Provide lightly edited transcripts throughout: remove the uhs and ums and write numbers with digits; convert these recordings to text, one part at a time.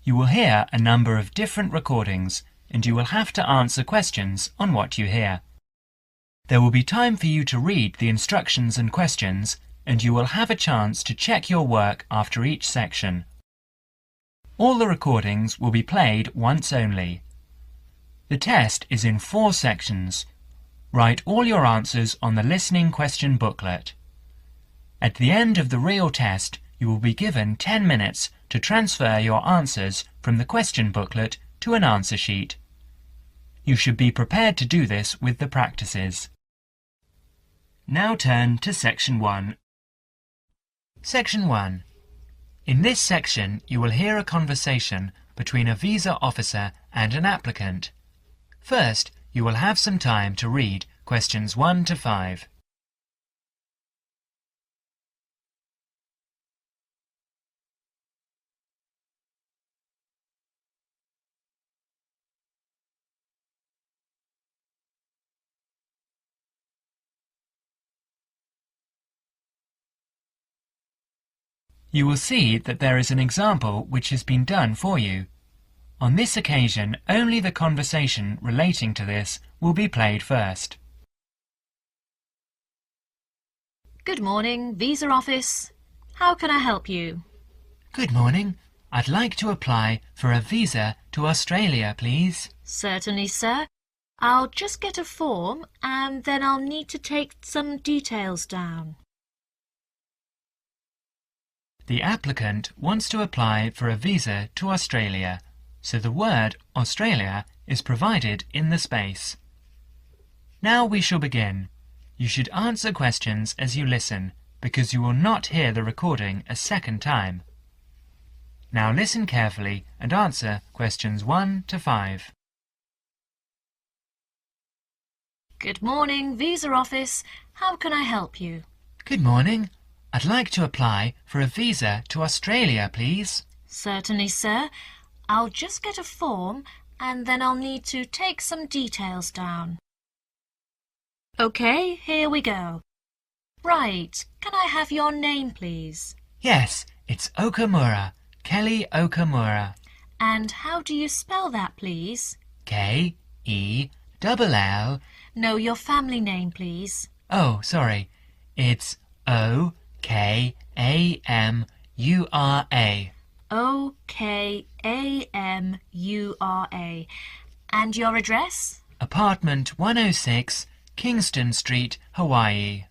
You will hear a number of different recordings, and you will have to answer questions on what you hear. There will be time for you to read the instructions and questions, and you will have a chance to check your work after each section. All the recordings will be played once only. The test is in 4 sections. Write all your answers on the listening question booklet. At the end of the real test, you will be given 10 minutes to transfer your answers from the question booklet to an answer sheet. You should be prepared to do this with the practices. Now turn to Section 1. Section 1. In this section, you will hear a conversation between a visa officer and an applicant. First, you will have some time to read questions 1 to 5. You will see that there is an example which has been done for you. On this occasion, only the conversation relating to this will be played first. Good morning, Visa Office. How can I help you? Good morning. I'd like to apply for a visa to Australia, please. Certainly, sir. I'll just get a form and then I'll need to take some details down. The applicant wants to apply for a visa to Australia, so the word Australia is provided in the space. Now we shall begin. You should answer questions as you listen, because you will not hear the recording a second time. Now listen carefully and answer questions 1 to 5. Good morning, Visa Office. How can I help you? Good morning. I'd like to apply for a visa to Australia, please. Certainly, sir. I'll just get a form and then I'll need to take some details down. OK, here we go. Right, can I have your name, please? Yes, it's Okamura, Kelly Okamura. And how do you spell that, please? K-E-L-L. No, your family name, please. Oh, sorry. It's O-K-A-M-U-R-A. O-K-A-M-U-R-A. And your address? Apartment 106, Kingston Street, Hawaii.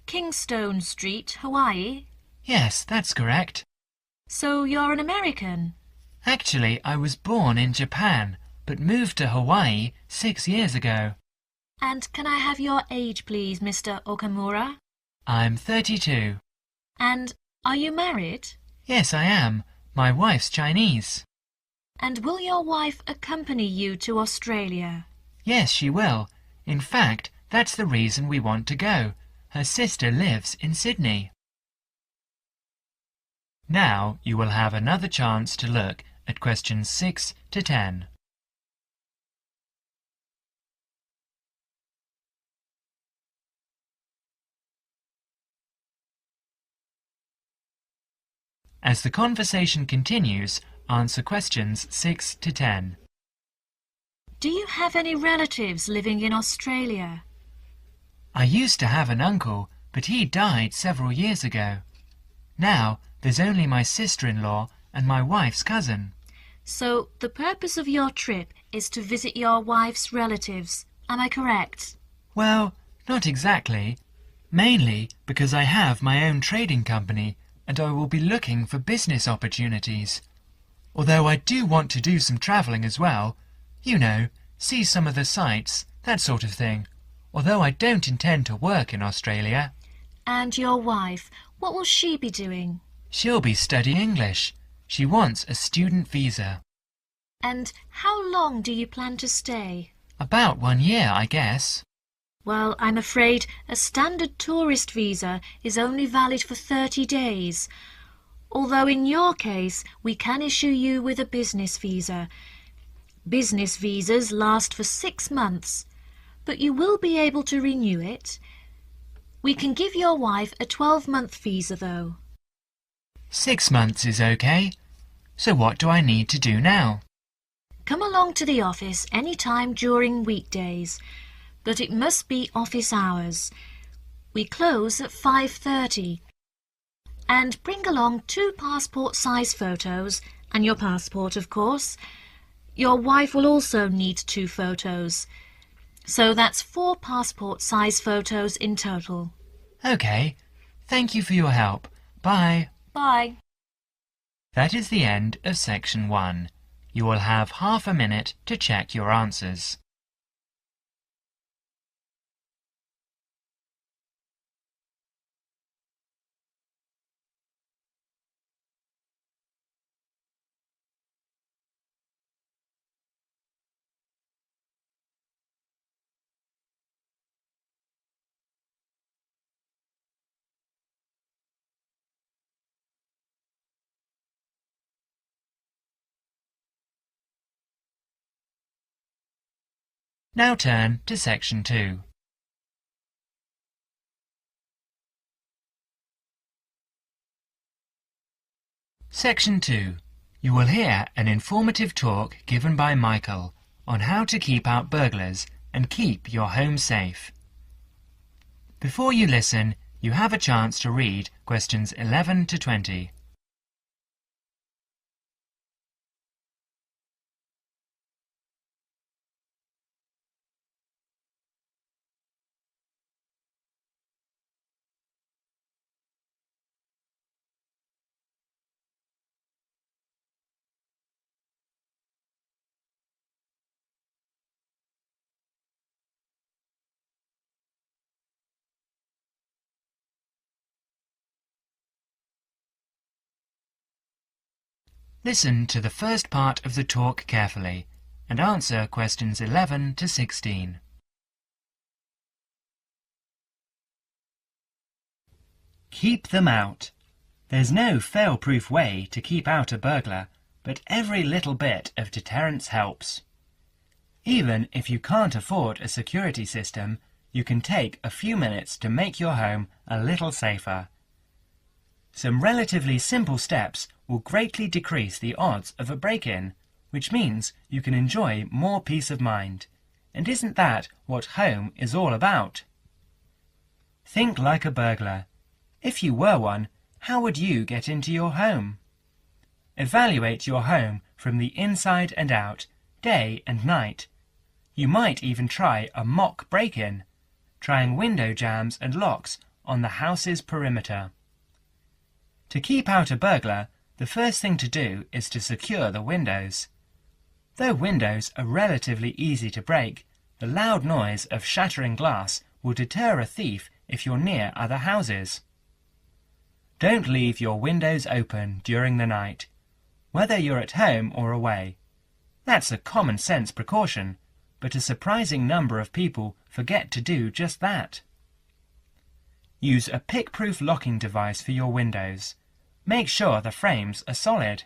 Kingstone Street, Hawaii? Yes, that's correct. So you're an American? Actually, I was born in Japan, but moved to Hawaii 6 years ago. And can I have your age, please, Mr. Okamura? I'm 32. And are you married? Yes, I am. My wife's Chinese. And will your wife accompany you to Australia? Yes, she will. In fact, that's the reason we want to go. Her sister lives in Sydney. Now you will have another chance to look at questions 6 to 10. As the conversation continues, answer questions 6 to 10. Do you have any relatives living in Australia? I used to have an uncle, but he died several years ago. Now there's only my sister-in-law and my wife's cousin. So the purpose of your trip is to visit your wife's relatives, am I correct? Well, not exactly. Mainly because I have my own trading company and I will be looking for business opportunities. Although I do want to do some travelling as well. You know, see some of the sights, that sort of thing. Although I don't intend to work in Australia. And your wife, what will she be doing? She'll be studying English. She wants a student visa. And how long do you plan to stay? About 1 year, I guess. Well, I'm afraid a standard tourist visa is only valid for 30 days. Although in your case, we can issue you with a business visa. Business visas last for 6 months, but you will be able to renew it. We can give your wife a 12-month visa, though. 6 months is okay. So what do I need to do now? Come along to the office any time during weekdays, but it must be office hours. We close at 5:30. And bring along 2 passport-size photos and your passport, of course. Your wife will also need 2 photos. So that's 4 passport-size photos in total. OK. Thank you for your help. Bye. Bye. That is the end of section 1. You will have half a minute to check your answers. Now turn to section 2. Section 2. You will hear an informative talk given by Michael on how to keep out burglars and keep your home safe. Before you listen, you have a chance to read questions 11 to 20. Listen to the first part of the talk carefully and answer questions 11 to 16. Keep them out. There's no fail-proof way to keep out a burglar, but every little bit of deterrence helps. Even if you can't afford a security system, you can take a few minutes to make your home a little safer. Some relatively simple steps will greatly decrease the odds of a break-in, which means you can enjoy more peace of mind. And isn't that what home is all about? Think like a burglar. If you were one, how would you get into your home? Evaluate your home from the inside and out, day and night. You might even try a mock break-in, trying window jambs and locks on the house's perimeter. To keep out a burglar, the first thing to do is to secure the windows. Though windows are relatively easy to break, the loud noise of shattering glass will deter a thief if you're near other houses. Don't leave your windows open during the night, whether you're at home or away. That's a common sense precaution, but a surprising number of people forget to do just that. Use a pick-proof locking device for your windows. Make sure the frames are solid.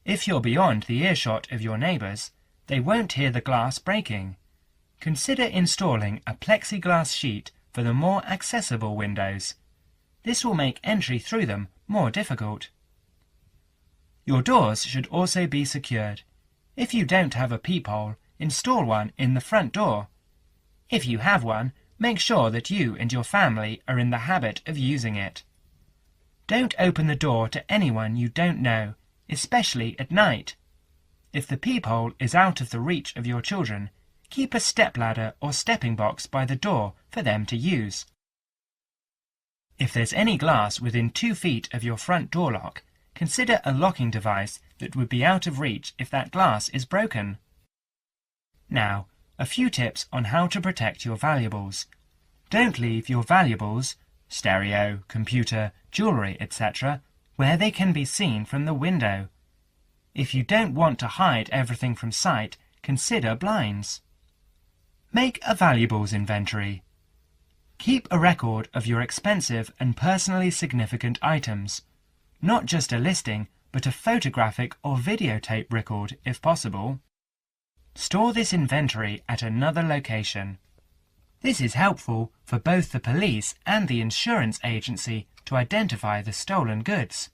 If you're beyond the earshot of your neighbours, they won't hear the glass breaking. Consider installing a plexiglass sheet for the more accessible windows. This will make entry through them more difficult. Your doors should also be secured. If you don't have a peephole, install one in the front door. If you have one, make sure that you and your family are in the habit of using it. Don't open the door to anyone you don't know, especially at night. If the peephole is out of the reach of your children, keep a stepladder or stepping box by the door for them to use. If there's any glass within 2 feet of your front door lock, consider a locking device that would be out of reach if that glass is broken. Now, a few tips on how to protect your valuables. Don't leave your valuables, stereo, computer, jewellery, etc., where they can be seen from the window. If you don't want to hide everything from sight, consider blinds. Make a valuables inventory. Keep a record of your expensive and personally significant items. Not just a listing, but a photographic or videotape record if possible. Store this inventory at another location. This is helpful for both the police and the insurance agency to identify the stolen goods.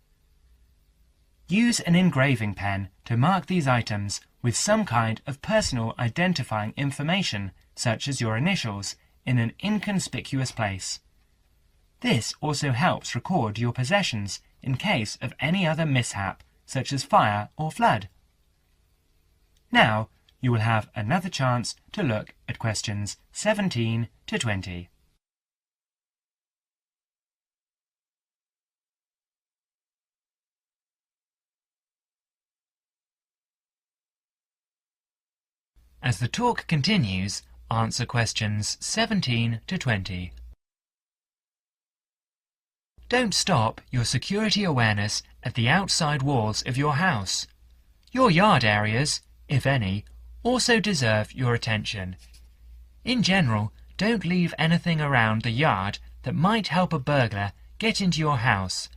Use an engraving pen to mark these items with some kind of personal identifying information, such as your initials, in an inconspicuous place. This also helps record your possessions in case of any other mishap, such as fire or flood. Now you will have another chance to look at questions 17 to 20. As the talk continues, answer questions 17 to 20. Don't stop your security awareness at the outside walls of your house. Your yard areas, if any, also deserve your attention. In general, don't leave anything around the yard that might help a burglar get into your house.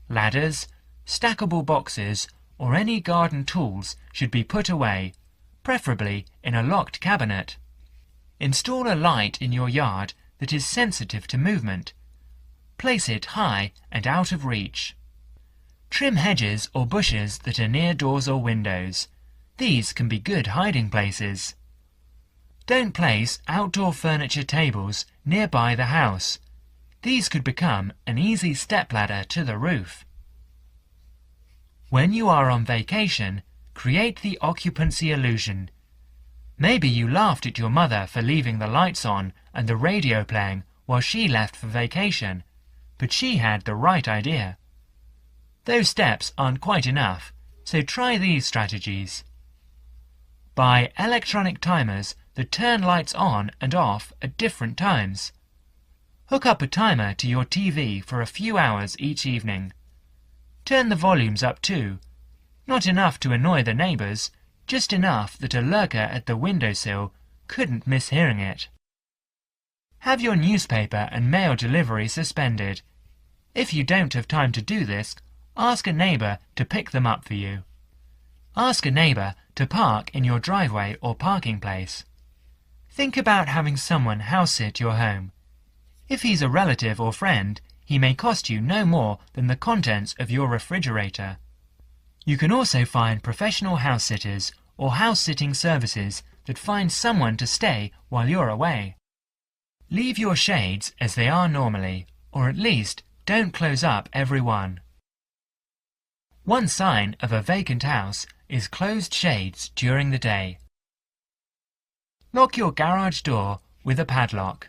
Ladders, stackable boxes, or any garden tools should be put away, preferably in a locked cabinet. Install a light in your yard that is sensitive to movement. Place it high and out of reach. Trim hedges or bushes that are near doors or windows. These can be good hiding places. Don't place outdoor furniture tables nearby the house. These could become an easy stepladder to the roof. When you are on vacation, create the occupancy illusion. Maybe you laughed at your mother for leaving the lights on and the radio playing while she left for vacation, but she had the right idea. Those steps aren't quite enough, so try these strategies. Buy electronic timers that turn lights on and off at different times. Hook up a timer to your TV for a few hours each evening. Turn the volumes up too. Not enough to annoy the neighbours, just enough that a lurker at the windowsill couldn't miss hearing it. Have your newspaper and mail delivery suspended. If you don't have time to do this, ask a neighbour to pick them up for you. Ask a neighbour to park in your driveway or parking place. Think about having someone house-sit your home. If he's a relative or friend, he may cost you no more than the contents of your refrigerator. You can also find professional house-sitters or house-sitting services that find someone to stay while you're away. Leave your shades as they are normally, or at least don't close up every one. One sign of a vacant house is closed shades during the day. Lock your garage door with a padlock.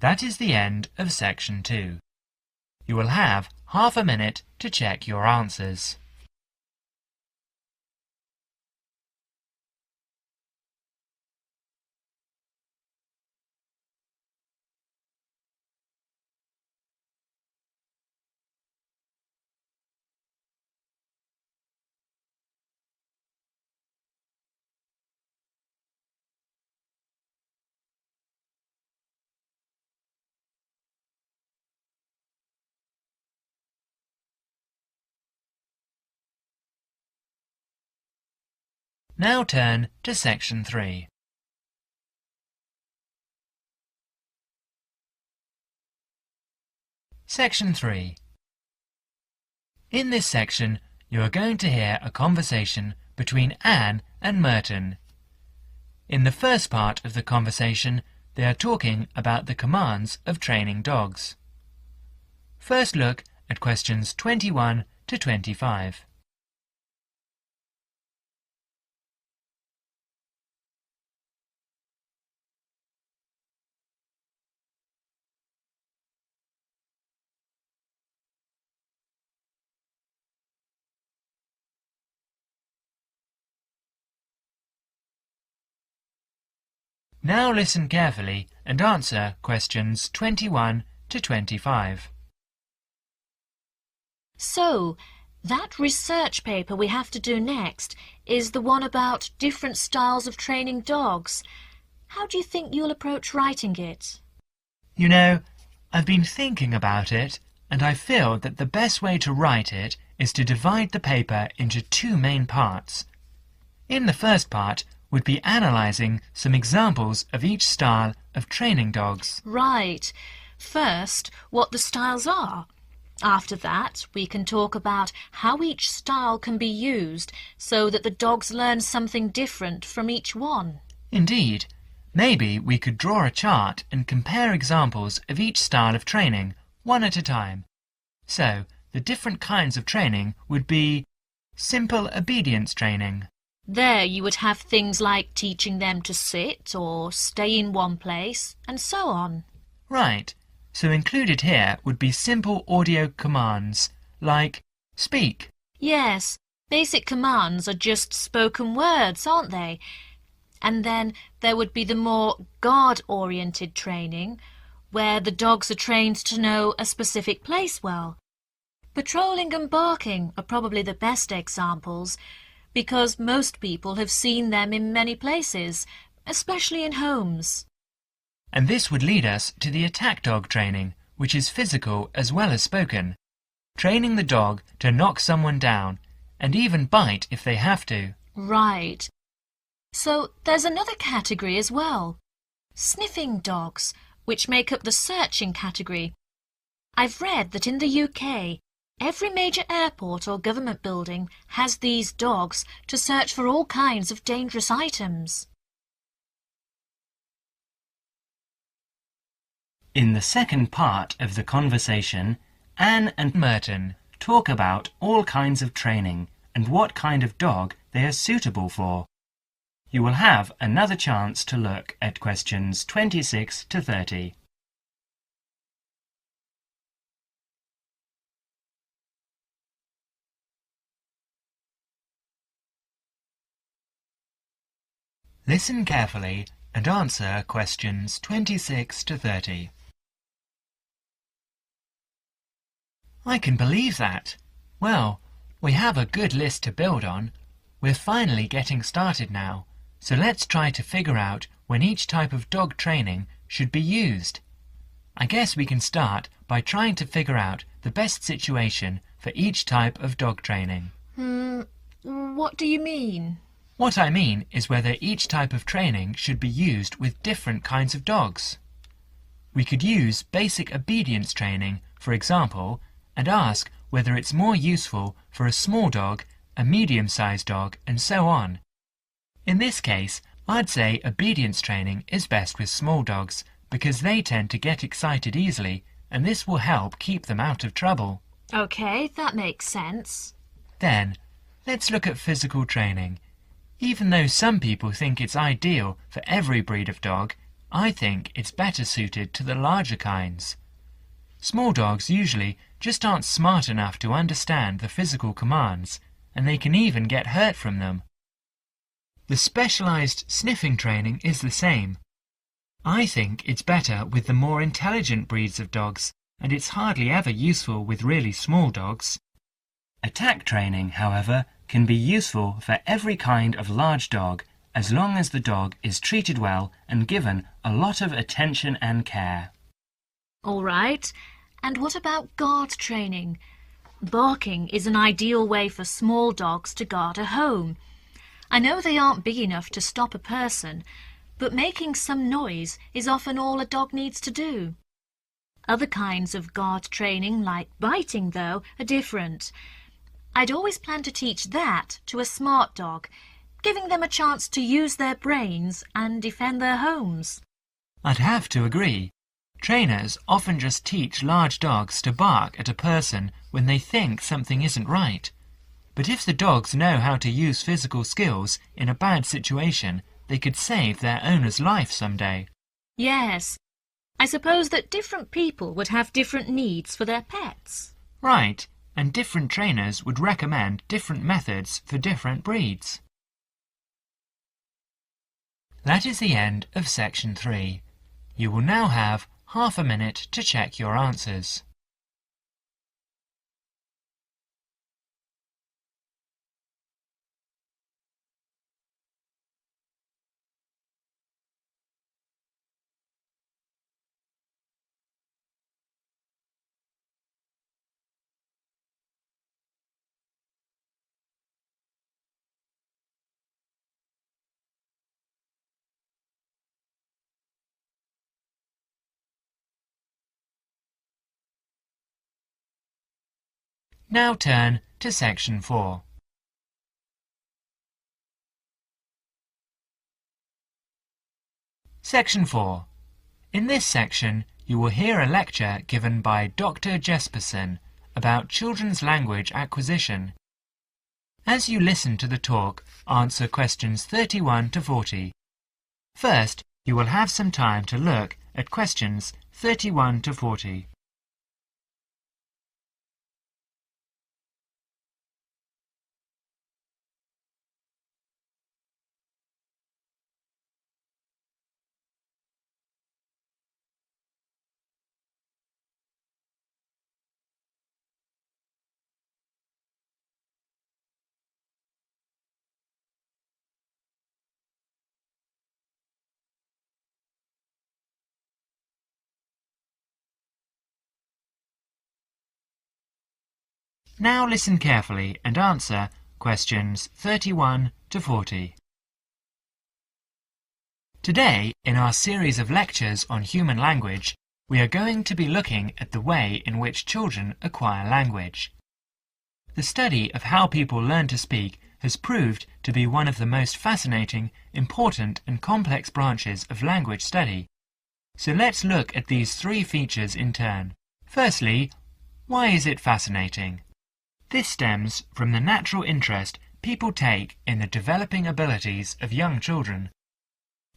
That is the end of section 2. You will have half a minute to check your answers. Now turn to section 3. Section 3. In this section, you are going to hear a conversation between Anne and Merton. In the first part of the conversation, they are talking about the commands of training dogs. First look at questions 21 to 25. Now listen carefully and answer questions 21 to 25. So, that research paper we have to do next is the one about different styles of training dogs. How do you think you'll approach writing it? You know, I've been thinking about it, and I feel that the best way to write it is to divide the paper into two main parts. In the first part, would be analysing some examples of each style of training dogs. Right. First, what the styles are. After that, we can talk about how each style can be used so that the dogs learn something different from each one. Indeed. Maybe we could draw a chart and compare examples of each style of training, one at a time. So, the different kinds of training would be simple obedience training. There you would have things like teaching them to sit or stay in one place, and so on. Right. So included here would be simple audio commands, like speak. Yes, basic commands are just spoken words, aren't they? And then there would be the more guard-oriented training, where the dogs are trained to know a specific place well. Patrolling and barking are probably the best examples, because most people have seen them in many places, especially in homes. And this would lead us to the attack dog training, which is physical as well as spoken. Training the dog to knock someone down, and even bite if they have to. Right. So there's another category as well. Sniffing dogs, which make up the searching category. I've read that in the UK, every major airport or government building has these dogs to search for all kinds of dangerous items. In the second part of the conversation, Anne and Merton talk about all kinds of training and what kind of dog they are suitable for. You will have another chance to look at questions 26 to 30. Listen carefully and answer questions 26 to 30. I can believe that. Well, we have a good list to build on. We're finally getting started now, so let's try to figure out when each type of dog training should be used. I guess we can start by trying to figure out the best situation for each type of dog training. What do you mean? What I mean is whether each type of training should be used with different kinds of dogs. We could use basic obedience training, for example, and ask whether it's more useful for a small dog, a medium-sized dog, and so on. In this case, I'd say obedience training is best with small dogs because they tend to get excited easily, and this will help keep them out of trouble. Okay, that makes sense. Then, let's look at physical training. Even though some people think it's ideal for every breed of dog, I think it's better suited to the larger kinds. Small dogs usually just aren't smart enough to understand the physical commands, and they can even get hurt from them. The specialized sniffing training is the same. I think it's better with the more intelligent breeds of dogs, and it's hardly ever useful with really small dogs. Attack training, however, can be useful for every kind of large dog as long as the dog is treated well and given a lot of attention and care. All right. And what about guard training? Barking is an ideal way for small dogs to guard a home. I know they aren't big enough to stop a person, but making some noise is often all a dog needs to do. Other kinds of guard training, like biting, though, are different. I'd always plan to teach that to a smart dog, giving them a chance to use their brains and defend their homes. I'd have to agree. Trainers often just teach large dogs to bark at a person when they think something isn't right. But if the dogs know how to use physical skills in a bad situation, they could save their owner's life someday. Yes. I suppose that different people would have different needs for their pets. Right, and different trainers would recommend different methods for different breeds. That is the end of section 3. You will now have half a minute to check your answers. Now turn to Section 4. Section 4. In this section, you will hear a lecture given by Dr. Jespersen about children's language acquisition. As you listen to the talk, answer questions 31 to 40. First, you will have some time to look at questions 31 to 40. Now listen carefully and answer questions 31 to 40. Today, in our series of lectures on human language, we are going to be looking at the way in which children acquire language. The study of how people learn to speak has proved to be one of the most fascinating, important and complex branches of language study. So let's look at these three features in turn. Firstly, why is it fascinating? This stems from the natural interest people take in the developing abilities of young children.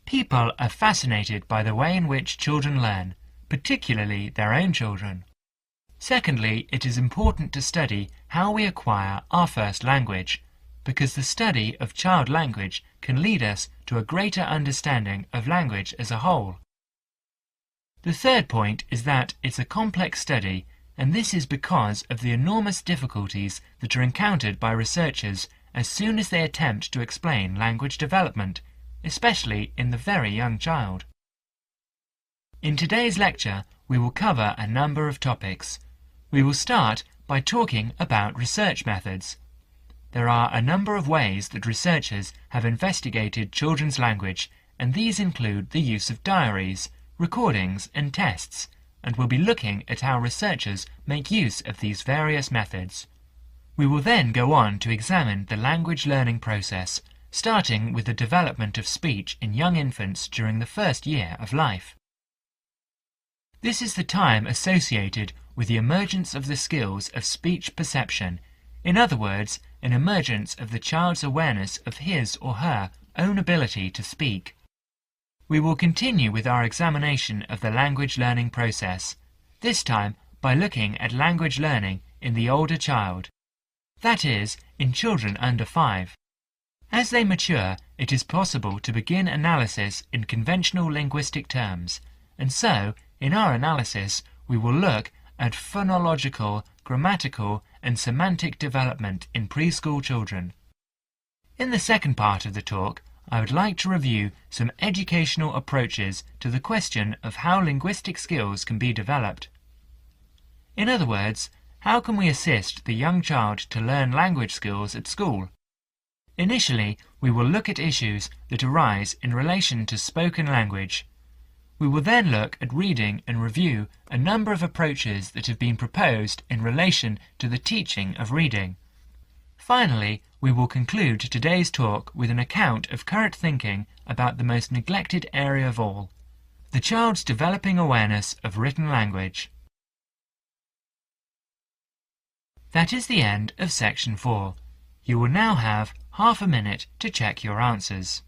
People are fascinated by the way in which children learn, particularly their own children. Secondly, it is important to study how we acquire our first language, because the study of child language can lead us to a greater understanding of language as a whole. The third point is that it's a complex study, and this is because of the enormous difficulties that are encountered by researchers as soon as they attempt to explain language development, especially in the very young child. In today's lecture, we will cover a number of topics. We will start by talking about research methods. There are a number of ways that researchers have investigated children's language, and these include the use of diaries, recordings and tests, and we'll be looking at how researchers make use of these various methods. We will then go on to examine the language learning process, starting with the development of speech in young infants during the first year of life. This is the time associated with the emergence of the skills of speech perception, in other words, an emergence of the child's awareness of his or her own ability to speak. We will continue with our examination of the language learning process, this time by looking at language learning in the older child, that is, in children under 5. As they mature, it is possible to begin analysis in conventional linguistic terms, and so, in our analysis, we will look at phonological, grammatical, and semantic development in preschool children. In the second part of the talk, I would like to review some educational approaches to the question of how linguistic skills can be developed. In other words, how can we assist the young child to learn language skills at school? Initially, we will look at issues that arise in relation to spoken language. We will then look at reading and review a number of approaches that have been proposed in relation to the teaching of reading. Finally, we will conclude today's talk with an account of current thinking about the most neglected area of all, the child's developing awareness of written language. That is the end of Section 4. You will now have half a minute to check your answers.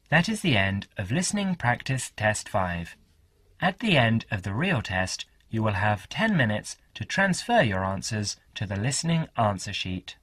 That is the end of Listening Practice Test 5. At the end of the real test, you will have 10 minutes to transfer your answers to the listening answer sheet.